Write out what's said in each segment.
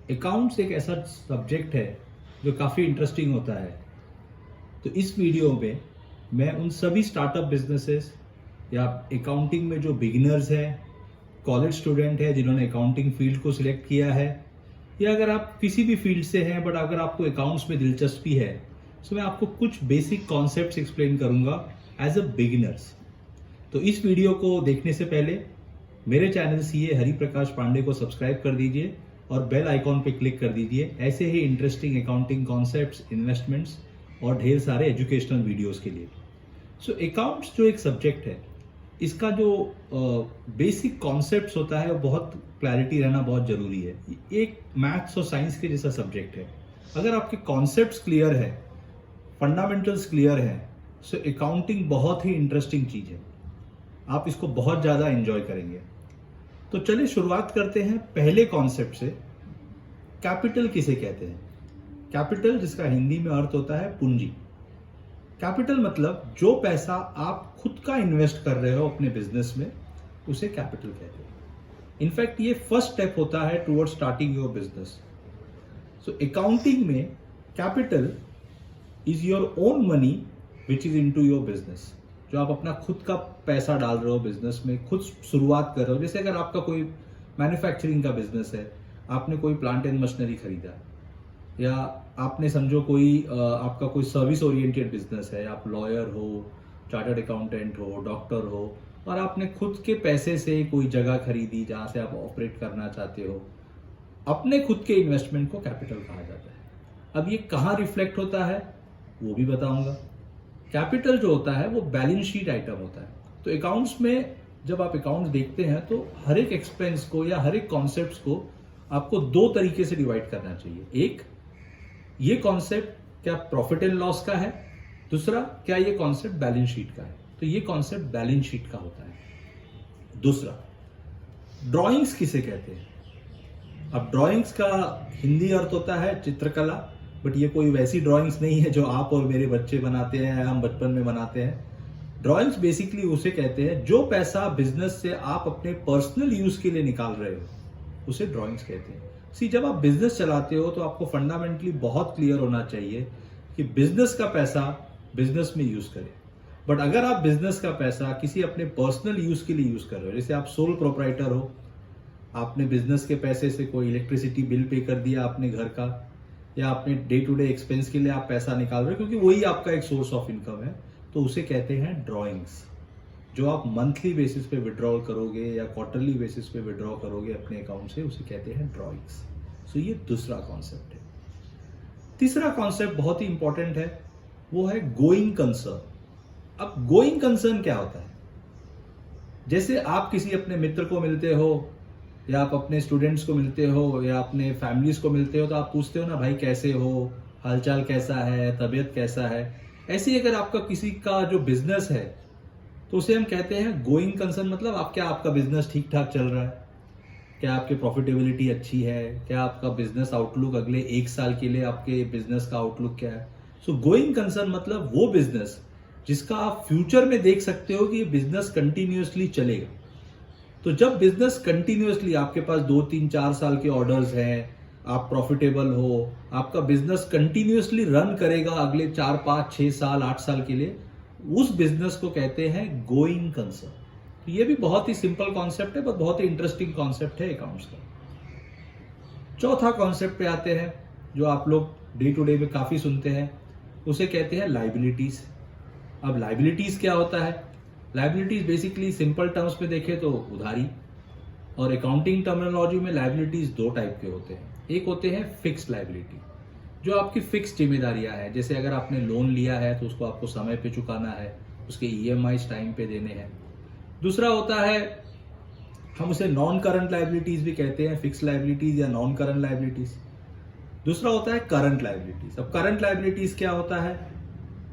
Accounts एक ऐसा subject है जो काफ़ी इंटरेस्टिंग होता है। तो इस वीडियो में मैं उन सभी स्टार्टअप बिजनेसेस या अकाउंटिंग में जो बिगिनर्स हैं, कॉलेज स्टूडेंट है जिन्होंने अकाउंटिंग फील्ड को सिलेक्ट किया है, या अगर आप किसी भी फील्ड से हैं बट अगर आपको अकाउंट्स में दिलचस्पी है, तो मैं आपको कुछ बेसिक कॉन्सेप्ट्स एक्सप्लेन करूंगा एज अ बिगिनर्स। तो इस वीडियो को देखने से पहले मेरे चैनल सीए हरि प्रकाश पांडे को सब्सक्राइब कर दीजिए और बेल आइकॉन पे क्लिक कर दीजिए ऐसे ही इंटरेस्टिंग अकाउंटिंग कॉन्सेप्ट्स, इन्वेस्टमेंट्स और ढेर सारे एजुकेशनल वीडियोस के लिए। सो अकाउंट्स जो एक सब्जेक्ट है, इसका जो बेसिक कॉन्सेप्ट्स होता है वो बहुत क्लैरिटी रहना बहुत जरूरी है। एक मैथ्स और साइंस के जैसा सब्जेक्ट है। अगर आपके कॉन्सेप्ट्स क्लियर है, फंडामेंटल्स क्लियर है, सो अकाउंटिंग बहुत ही इंटरेस्टिंग चीज है। आप इसको बहुत ज्यादा एंजॉय करेंगे। तो चलिए शुरुआत करते हैं पहले कॉन्सेप्ट से। कैपिटल किसे कहते हैं? कैपिटल, जिसका हिंदी में अर्थ होता है पूंजी। कैपिटल मतलब जो पैसा आप खुद का इन्वेस्ट कर रहे हो अपने बिजनेस में, उसे कैपिटल कहते हैं। इनफैक्ट ये फर्स्ट स्टेप होता है toward starting your business. So accounting में capital is your own money which is into your business. जो आप अपना खुद का पैसा डाल रहे हो बिजनेस में, खुद शुरुआत कर रहे हो। जैसे अगर आपका कोई मैन्युफैक्चरिंग का बिजनेस है, आपने कोई प्लांट एंड मशीनरी खरीदा, या आपने समझो कोई आपका कोई सर्विस ओरिएंटेड बिजनेस है, आप लॉयर हो, चार्टर्ड अकाउंटेंट हो, डॉक्टर हो, और आपने खुद के पैसे से कोई जगह खरीदी जहां से आप ऑपरेट करना चाहते हो, अपने खुद के इन्वेस्टमेंट को कैपिटल कहा जाता है। अब ये कहाँ रिफ्लेक्ट होता है वो भी बताऊंगा। कैपिटल जो होता है वो बैलेंस शीट आइटम होता है। तो अकाउंट्स में जब आप अकाउंट्स देखते हैं तो हर एक एक्सपेंस को या हर एक कॉन्सेप्ट को आपको दो तरीके से डिवाइड करना चाहिए। एक, ये कॉन्सेप्ट क्या प्रॉफिट एंड लॉस का है? दूसरा, क्या ये कॉन्सेप्ट बैलेंस शीट का है? तो ये कॉन्सेप्ट बैलेंस शीट का होता है। दूसरा, ड्रॉइंग्स किसे कहते हैं? अब ड्रॉइंग्स का हिंदी अर्थ होता है चित्रकला, बट ये कोई वैसी ड्राइंग्स नहीं है जो आप और मेरे बच्चे बनाते हैं या हम बचपन में बनाते हैं। ड्राइंग्स बेसिकली उसे कहते हैं जो पैसा बिजनेस से आप अपने पर्सनल यूज के लिए निकाल रहे हो, उसे ड्राइंग्स कहते हैं। जब आप बिजनेस चलाते हो तो आपको फंडामेंटली बहुत क्लियर होना चाहिए कि बिजनेस का पैसा बिजनेस में यूज करें। बट अगर आप बिजनेस का पैसा किसी अपने पर्सनल यूज के लिए यूज कर रहे हो, जैसे आप सोल प्रोप्राइटर हो, आपने बिजनेस के पैसे से कोई इलेक्ट्रिसिटी बिल पे कर दिया अपने घर का, या अपने डे टू डे एक्सपेंस के लिए आप पैसा निकाल रहे हो क्योंकि वही आपका एक सोर्स ऑफ इनकम है, तो उसे कहते हैं ड्रॉइंग्स। जो आप मंथली बेसिस पे विड्रॉल करोगे या क्वार्टरली बेसिस पे विड्रॉ करोगे अपने अकाउंट से, उसे कहते हैं ड्रॉइंग्स। सो ये दूसरा कॉन्सेप्ट है। तीसरा कॉन्सेप्ट बहुत ही इंपॉर्टेंट है, वो है गोइंग कंसर्न। अब गोइंग कंसर्न क्या होता है? जैसे आप किसी अपने मित्र को मिलते हो, या आप अपने स्टूडेंट्स को मिलते हो, या अपने फैमिलीज को मिलते हो, तो आप पूछते हो ना, भाई कैसे हो, हालचाल कैसा है, तबीयत कैसा है। ऐसे ही अगर आपका किसी का जो बिजनेस है तो उसे हम कहते हैं गोइंग कंसर्न। मतलब आपका बिजनेस ठीक ठाक चल रहा है, क्या आपकी प्रॉफिटेबिलिटी अच्छी है, क्या आपका बिजनेस आउटलुक अगले 1 साल के लिए आपके बिजनेस का आउटलुक क्या है। सो गोइंग कंसर्न मतलब वो बिजनेस जिसका आप फ्यूचर में देख सकते हो कि ये बिजनेस कंटिन्यूअसली चलेगा। तो जब बिजनेस कंटिन्यूअसली आपके पास 2, 3, 4 साल के ऑर्डर्स हैं, आप प्रॉफिटेबल हो, आपका बिजनेस कंटिन्यूअसली रन करेगा अगले 4, 5, 6 साल, 8 साल के लिए, उस बिजनेस को कहते हैं गोइंग कंसर्न। तो ये भी बहुत ही सिंपल कॉन्सेप्ट है, पर बहुत ही इंटरेस्टिंग कॉन्सेप्ट है अकाउंट्स का। चौथा कॉन्सेप्ट पे आते हैं जो आप लोग डे टू डे में काफी सुनते हैं, उसे कहते हैं लाइबिलिटीज। अब लाइबिलिटीज क्या होता है? लाइबिलिटीज बेसिकली सिंपल टर्म्स में देखें तो उधारी, और अकाउंटिंग टर्मिनोलॉजी में लाइबिलिटीज 2 टाइप के होते हैं। एक होते हैं फिक्स लाइबिलिटी, जो आपकी फिक्स जिम्मेदारियां हैं। जैसे अगर आपने लोन लिया है तो उसको आपको समय पे चुकाना है, उसके ईएमआई टाइम पे देने हैं। दूसरा होता है, हम उसे नॉन करंट लाइबिलिटीज भी कहते हैं, फिक्स लाइबिलिटीज या नॉन करंट लाइबिलिटीज। दूसरा होता है करंट लाइबिलिटीज। अब करंट लाइबिलिटीज क्या होता है?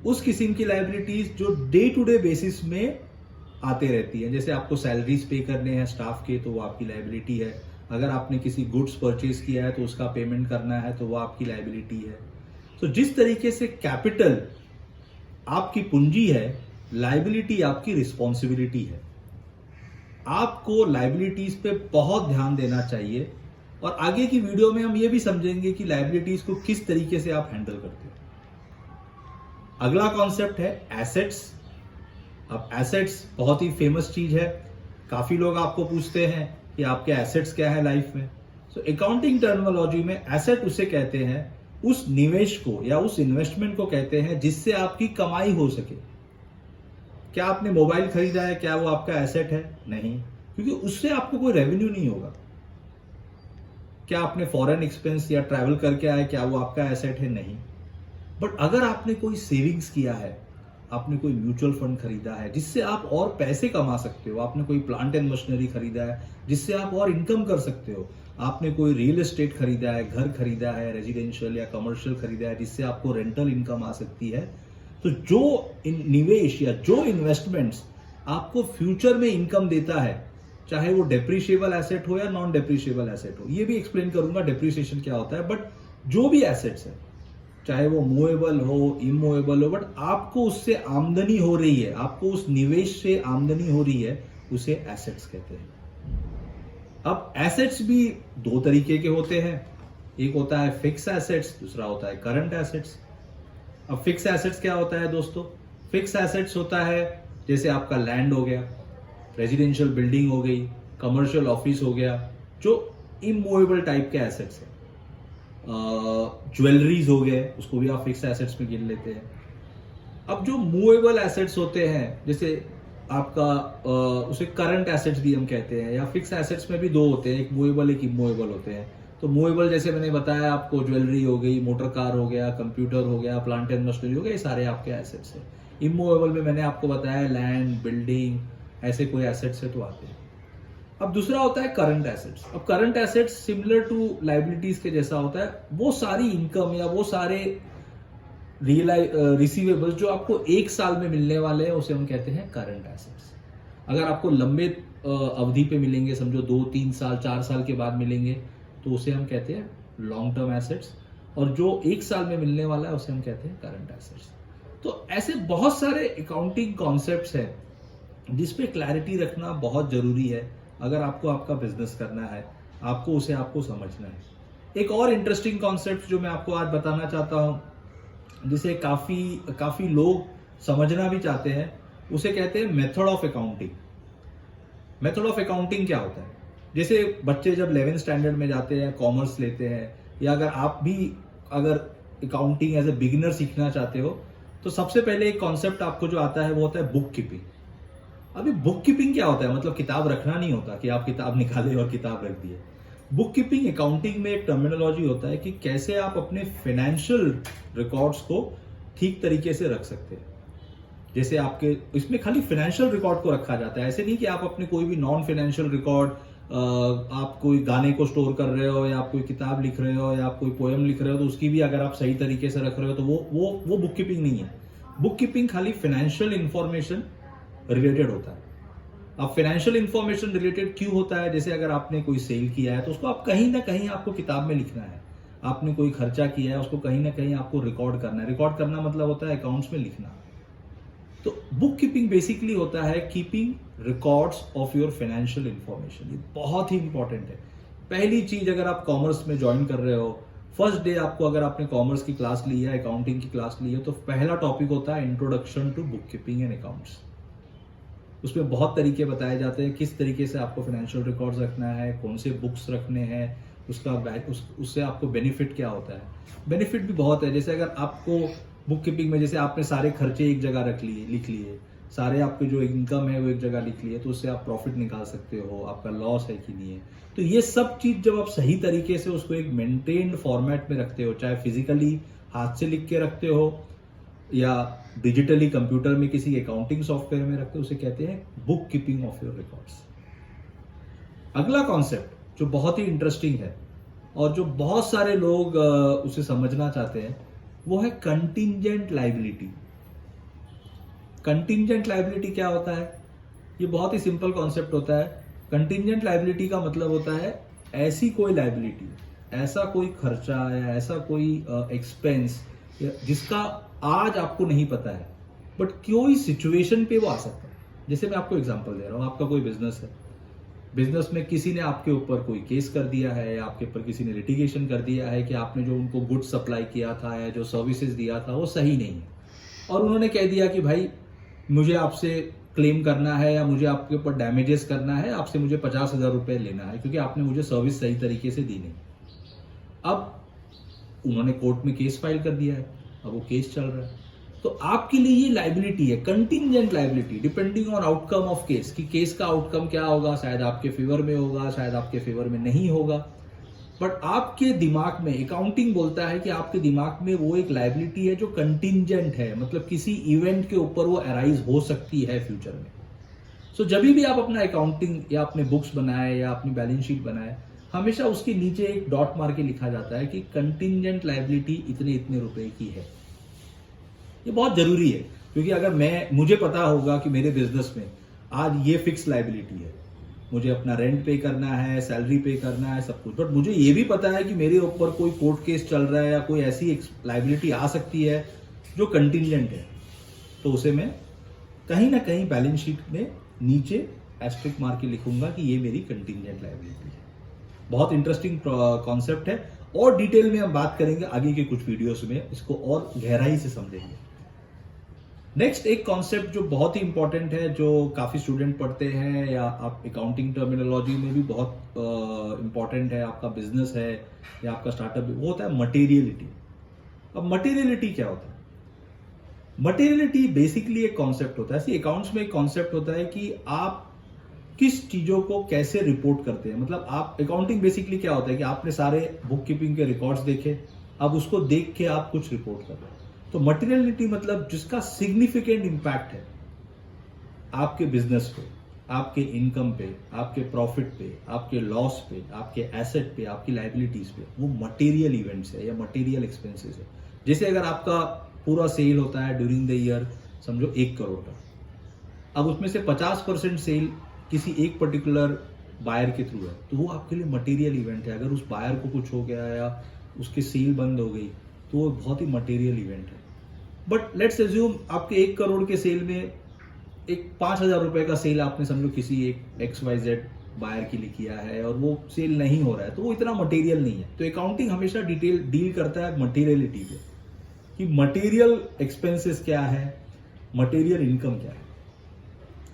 उस किस्म की लाइबिलिटीज जो डे टू डे बेसिस में आते रहती है। जैसे आपको सैलरीज पे करने हैं स्टाफ के, तो वो आपकी लाइबिलिटी है। अगर आपने किसी गुड्स परचेज किया है तो उसका पेमेंट करना है, तो वो आपकी लाइबिलिटी है। तो जिस तरीके से कैपिटल आपकी पूंजी है, लाइबिलिटी आपकी रिस्पॉन्सिबिलिटी है। आपको लाइबिलिटीज पे बहुत ध्यान देना चाहिए और आगे की वीडियो में हम ये भी समझेंगे कि लायबिलिटीज को किस तरीके से आप हैंडल करते हो। अगला कॉन्सेप्ट है एसेट्स। अब एसेट्स बहुत ही फेमस चीज है, काफी लोग आपको पूछते हैं कि आपके एसेट्स क्या है लाइफ में। सो अकाउंटिंग टर्मिनोलॉजी में एसेट उसे कहते हैं, उस निवेश को या उस इन्वेस्टमेंट को कहते हैं जिससे आपकी कमाई हो सके। क्या आपने मोबाइल खरीदा है, क्या वो आपका एसेट है? नहीं, क्योंकि उससे आपको कोई रेवेन्यू नहीं होगा। क्या आपने फॉरेन एक्सपेंस या ट्रैवल करके आए, क्या वो आपका एसेट है? नहीं। बट अगर आपने कोई सेविंग्स किया है, आपने कोई म्यूचुअल फंड खरीदा है जिससे आप और पैसे कमा सकते हो, आपने कोई प्लांट एंड मशीनरी खरीदा है जिससे आप और इनकम कर सकते हो, आपने कोई रियल एस्टेट खरीदा है, घर खरीदा है, रेजिडेंशियल या कमर्शियल खरीदा है जिससे आपको रेंटल इनकम आ सकती है, तो जो निवेश या जो इन्वेस्टमेंट्स आपको फ्यूचर में इनकम देता है, चाहे वो डेप्रिशिएबल एसेट हो या नॉन डेप्रिशिएबल एसेट हो, ये भी एक्सप्लेन करूंगा डेप्रिसिएशन क्या होता है। बट जो भी एसेट्स है, चाहे वो मूवेबल हो, इमूवेबल हो, बट आपको उससे आमदनी हो रही है, आपको उस निवेश से आमदनी हो रही है, उसे एसेट्स कहते हैं। अब एसेट्स भी दो तरीके के होते हैं, एक होता है फिक्स एसेट्स, दूसरा होता है करंट एसेट्स। अब फिक्स एसेट्स क्या होता है दोस्तों? फिक्स एसेट्स होता है जैसे आपका लैंड हो गया, रेजिडेंशियल बिल्डिंग हो गई, कमर्शियल ऑफिस हो गया, जो इमूवेबल टाइप के एसेट्स है। ज्वेलरीज हो गए, उसको भी आप फिक्स एसेट्स में गिन लेते हैं। अब जो मूवेबल एसेट्स होते हैं, जैसे आपका उसे करंट एसेट्स भी हम कहते हैं, या फिक्स एसेट्स में भी दो होते हैं, एक मूवेबल एक इमूवेबल होते हैं। तो मूवेबल जैसे मैंने बताया आपको, ज्वेलरी हो गई, मोटर कार हो गया, कंप्यूटर हो गया, प्लांट एंड मशीनरी हो गया, ये सारे आपके एसेट्स हैं। इमूवेबल में मैंने आपको बताया लैंड, बिल्डिंग, ऐसे कोई एसेट्स है तो आते हैं। अब दूसरा होता है करंट एसेट्स। अब current assets similar to liabilities के जैसा होता है, वो सारी इनकम या वो सारे रिसीवेबल्स जो आपको एक साल में मिलने वाले हैं, उसे हम कहते हैं करंट एसेट्स। अगर आपको लंबे अवधि पे मिलेंगे, समझो 2-3 साल 4 साल के बाद मिलेंगे, तो उसे हम कहते हैं लॉन्ग टर्म एसेट्स। और जो एक साल में मिलने वाला है, उसे हम कहते हैं करंट एसेट्स। तो ऐसे बहुत सारे अकाउंटिंग कॉन्सेप्ट्स हैं जिसपे क्लैरिटी रखना बहुत जरूरी है। अगर आपको आपका बिजनेस करना है, आपको समझना है। एक और इंटरेस्टिंग कॉन्सेप्ट जो मैं आपको आज बताना चाहता हूं, जिसे काफी लोग समझना भी चाहते हैं, उसे कहते हैं method of accounting. Method of accounting क्या होता है? जैसे बच्चे जब 11th स्टैंडर्ड में जाते हैं, कॉमर्स लेते हैं, या अगर आप भी अगर अकाउंटिंग एज ए बिगिनर सीखना चाहते हो, तो सबसे पहले एक कॉन्सेप्ट आपको जो आता है वो होता है बुक कीपिंग। अभी बुक कीपिंग क्या होता है? मतलब किताब रखना नहीं होता कि आप किताब निकाले और किताब रख दिए। बुक कीपिंग अकाउंटिंग में एक टर्मिनोलॉजी होता है कि कैसे आप अपने फाइनेंशियल रिकॉर्ड्स को ठीक तरीके से रख सकते हैं। जैसे आपके इसमें खाली फाइनेंशियल रिकॉर्ड को रखा जाता है, ऐसे नहीं कि आप अपने कोई भी नॉन फाइनेंशियल रिकॉर्ड, आप कोई गाने को स्टोर कर रहे हो, या आप कोई किताब लिख रहे हो, या आप कोई पोएम लिख रहे हो, तो उसकी भी अगर आप सही तरीके से रख रहे हो तो वो बुक कीपिंग नहीं है। बुक कीपिंग खाली फाइनेंशियल इंफॉर्मेशन रिलेटेड होता है। अब फाइनेंशियल इंफॉर्मेशन रिलेटेड क्यों होता है? जैसे अगर आपने कोई सेल किया है, तो उसको आप कहीं ना कहीं आपको किताब में लिखना है। आपने कोई खर्चा किया है, उसको कहीं ना कहीं आपको रिकॉर्ड करना है। रिकॉर्ड करना मतलब होता है अकाउंट्स में लिखना। तो बुक कीपिंग बेसिकली होता है keeping records of your financial information. ये बहुत ही इंपॉर्टेंट है। पहली चीज, अगर आप कॉमर्स में ज्वाइन कर रहे हो, फर्स्ट डे आपको अगर आपने कॉमर्स की क्लास ली है, अकाउंटिंग की क्लास ली है, तो पहला टॉपिक होता है introduction to bookkeeping and accounts. उसमें बहुत तरीके बताए जाते हैं किस तरीके से आपको फाइनेंशियल रिकॉर्ड्स रखना है, कौन से बुक्स रखने हैं, उससे आपको बेनिफिट क्या होता है। बेनिफिट भी बहुत है। जैसे अगर आपको बुक कीपिंग में, जैसे आपने सारे खर्चे एक जगह लिख लिए, सारे आपके जो इनकम है वो एक जगह लिख लिए, तो उससे आप प्रॉफिट निकाल सकते हो, आपका लॉस है कि नहीं है। तो ये सब चीज जब आप सही तरीके से उसको एक मेंटेन्ड फॉर्मेट में रखते हो, चाहे फिजिकली हाथ से लिख के रखते हो या डिजिटली कंप्यूटर में किसी अकाउंटिंग सॉफ्टवेयर में रखते हो, उसे कहते हैं book keeping of your records. अगला कॉन्सेप्ट जो बहुत ही इंटरेस्टिंग है और जो बहुत सारे लोग उसे समझना चाहते हैं, वो है कंटिंजेंट लायबिलिटी। कंटिंजेंट लायबिलिटी क्या होता है? ये बहुत ही सिंपल कॉन्सेप्ट होता है। कंटिंजेंट लायबिलिटी का मतलब होता है ऐसी कोई लायबिलिटी, ऐसा कोई खर्चा या ऐसा कोई एक्सपेंस जिसका आज आपको नहीं पता है, बट कोई सिचुएशन पे वो आ सकता है। जैसे मैं आपको एग्जांपल दे रहा हूं, आपका कोई बिजनेस है, बिजनेस में किसी ने आपके ऊपर कोई केस कर दिया है या आपके ऊपर किसी ने लिटिगेशन कर दिया है कि आपने जो उनको गुड्स सप्लाई किया था या जो सर्विसेज दिया था वो सही नहीं है, और उन्होंने कह दिया कि भाई मुझे आपसे क्लेम करना है या मुझे आपके ऊपर डैमेजेस करना है, आपसे मुझे 50,000 रुपए लेना है क्योंकि आपने मुझे सर्विस सही तरीके से दी नहीं। अब उन्होंने कोर्ट में केस फाइल कर दिया है, अब वो केस चल रहा है। तो आपके लिए ये लाइबिलिटी है, contingent liability, depending on outcome of case, कि केस का आउटकम क्या होगा, शायद आपके फेवर में होगा, शायद आपके फेवर में नहीं होगा। बट आपके दिमाग में, अकाउंटिंग बोलता है कि आपके दिमाग में वो एक लाइबिलिटी है जो कंटिंजेंट है, मतलब किसी इवेंट के ऊपर वो अराइज हो सकती है फ्यूचर में। सो जब भी आप अपना अकाउंटिंग या अपने बुक्स बनाए या अपनी बैलेंस शीट बनाए, हमेशा उसके नीचे एक डॉट मार के लिखा जाता है कि कंटिंजेंट लाइबिलिटी इतने इतने रुपए की है। ये बहुत जरूरी है, क्योंकि अगर मुझे पता होगा कि मेरे बिजनेस में आज ये फिक्स लाइबिलिटी है, मुझे अपना रेंट पे करना है, सैलरी पे करना है, सब कुछ, बट मुझे ये भी पता है कि मेरे ऊपर कोई कोर्ट केस चल रहा है या कोई ऐसी लाइबिलिटी आ सकती है जो कंटिंजेंट है, तो उसे मैं कहीं ना कहीं बैलेंस शीट में नीचे एस्ट्रिक मार के लिखूंगा कि ये मेरी कंटिंजेंट लाइबिलिटी है। बहुत इंटरेस्टिंग कॉन्सेप्ट है, और डिटेल में हम बात करेंगे आगे के कुछ वीडियोस में, इसको और गहराई से समझेंगे। नेक्स्ट एक कॉन्सेप्ट जो बहुत ही इंपॉर्टेंट है, जो काफी स्टूडेंट पढ़ते हैं या आप अकाउंटिंग टर्मिनोलॉजी में भी बहुत इंपॉर्टेंट है, आपका बिजनेस है या आपका स्टार्टअप, वो होता है मटेरियलिटी। अब मटेरियलिटी क्या होता है? मटेरियलिटी बेसिकली एक कॉन्सेप्ट होता है, अकाउंट्स में एक कॉन्सेप्ट होता है कि आप किस चीजों को कैसे रिपोर्ट करते हैं। मतलब आप, अकाउंटिंग बेसिकली क्या होता है कि आपने सारे बुक कीपिंग के रिकॉर्ड्स देखे, अब उसको देख के आप कुछ रिपोर्ट कर रहे हैं। तो मटेरियलिटी मतलब जिसका सिग्निफिकेंट इंपैक्ट है आपके बिजनेस पे, आपके इनकम पे, आपके प्रॉफिट पे, आपके लॉस पे, आपके एसेट पे, आपकी लाइबिलिटीज पे, वो मटेरियल इवेंट्स है या मटेरियल एक्सपेंसेस है। जैसे अगर आपका पूरा सेल होता है ड्यूरिंग द ईयर, समझो 1 करोड़ का, अब उसमें से 50% सेल किसी एक पर्टिकुलर बायर के थ्रू है, तो वो आपके लिए मटेरियल इवेंट है। अगर उस बायर को कुछ हो गया या उसकी सेल बंद हो गई तो वो बहुत ही मटेरियल इवेंट है। बट लेट्स एज्यूम आपके 1 करोड़ के सेल में एक 5,000 रुपए का सेल आपने समझो किसी एक XYZ बायर के लिए किया है और वो सेल नहीं हो रहा है, तो वो इतना मटेरियल नहीं है। तो अकाउंटिंग हमेशा डील करता है मटेरियलिटी पे, कि मटेरियल एक्सपेंसेस क्या है, मटेरियल इनकम क्या है।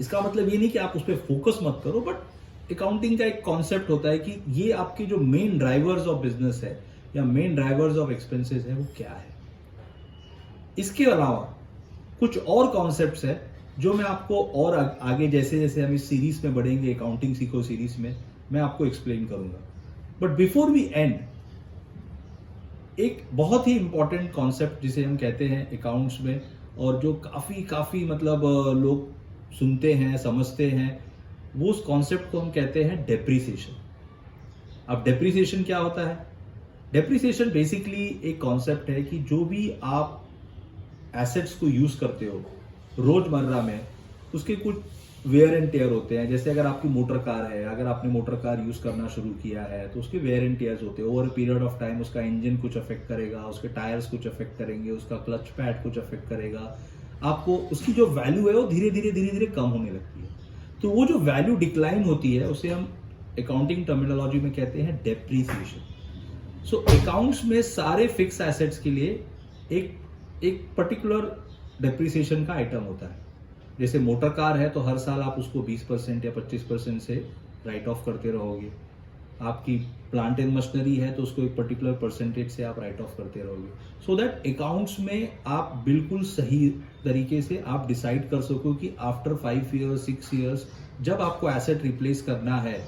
इसका मतलब ये नहीं कि आप उस पर फोकस मत करो, बट अकाउंटिंग का एक कॉन्सेप्ट होता है कि ये आपके जो मेन ड्राइवर्स ऑफ बिजनेस है या मेन ड्राइवर्स ऑफ एक्सपेंसेस है वो क्या है। इसके अलावा कुछ और कॉन्सेप्ट्स है जो मैं आपको और आगे जैसे जैसे हम इस सीरीज में बढ़ेंगे, अकाउंटिंग सीखो सीरीज में, मैं आपको एक्सप्लेन करूंगा। बट बिफोर वी एंड, एक बहुत ही इंपॉर्टेंट कॉन्सेप्ट जिसे हम कहते हैं अकाउंट्स में, और जो काफी मतलब लोग सुनते हैं, समझते हैं, वो उस कॉन्सेप्ट को हम कहते हैं डेप्रिसिएशन। अब डेप्रिसिएशन क्या होता है? डेप्रिसिएशन बेसिकली एक कॉन्सेप्ट है कि जो भी आप एसेट्स को यूज करते हो रोजमर्रा में, उसके कुछ वेयर एंड टेयर होते हैं। जैसे अगर आपकी मोटर कार है, अगर आपने मोटर कार यूज करना शुरू किया है तो उसके वेयर एंड टेयर्स होते हैं। ओवर पीरियड ऑफ टाइम उसका इंजन कुछ अफेक्ट करेगा, उसके टायर्स कुछ अफेक्ट करेंगे, उसका क्लच पैड कुछ अफेक्ट करेगा, आपको उसकी जो वैल्यू है वो धीरे धीरे कम होने लगती है। तो वो जो वैल्यू डिक्लाइन होती है उसे हम अकाउंटिंग टर्मिनोलॉजी में कहते हैं डेप्रिसिएशन। सो अकाउंट्स में सारे फिक्स एसेट्स के लिए एक पर्टिकुलर डेप्रिसिएशन का आइटम होता है। जैसे मोटर कार है तो हर साल आप उसको 20% या 25% से राइट ऑफ करते रहोगे। आपकी प्लांट एंड मशीनरी है तो उसको एक पर्टिकुलर परसेंटेज से आप राइट ऑफ करते रहोगे, सो दैट अकाउंट्स में आप बिल्कुल सही तरीके से आप डिसाइड कर सको कि आफ्टर 5 ईयर्स 6 ईयर्स जब आपको एसेट रिप्लेस करना है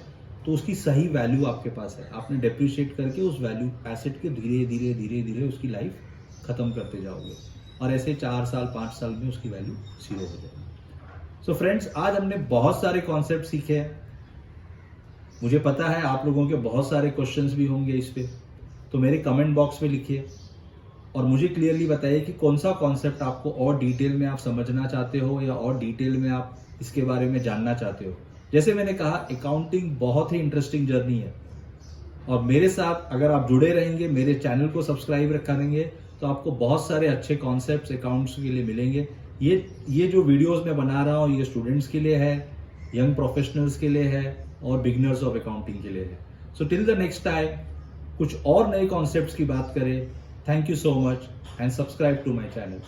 तो उसकी सही वैल्यू आपके पास है। आपने डेप्रिशिएट करके उस वैल्यू एसेट के धीरे धीरे उसकी लाइफ खत्म करते जाओगे, और ऐसे 4 साल 5 साल में उसकी वैल्यू 0 हो जाएगी। सो फ्रेंड्स, आज हमने बहुत सारे कॉन्सेप्ट सीखे हैं। मुझे पता है आप लोगों के बहुत सारे क्वेश्चंस भी होंगे इस पे, तो मेरे कमेंट बॉक्स में लिखिए और मुझे क्लियरली बताइए कि कौन सा कॉन्सेप्ट आपको और डिटेल में आप समझना चाहते हो या और डिटेल में आप इसके बारे में जानना चाहते हो। जैसे मैंने कहा, अकाउंटिंग बहुत ही इंटरेस्टिंग जर्नी है, और मेरे साथ अगर आप जुड़े रहेंगे, मेरे चैनल को सब्सक्राइब करेंगे, तो आपको बहुत सारे अच्छे कॉन्सेप्ट्स अकाउंट्स के लिए मिलेंगे। ये जो वीडियोस मैं बना रहा हूँ ये स्टूडेंट्स के लिए है, यंग प्रोफेशनल्स के लिए है, और बिगिनर्स ऑफ अकाउंटिंग के लिए है। So till the next time कुछ और नए कॉन्सेप्ट्स की बात करें। Thank you so much and subscribe to my channel.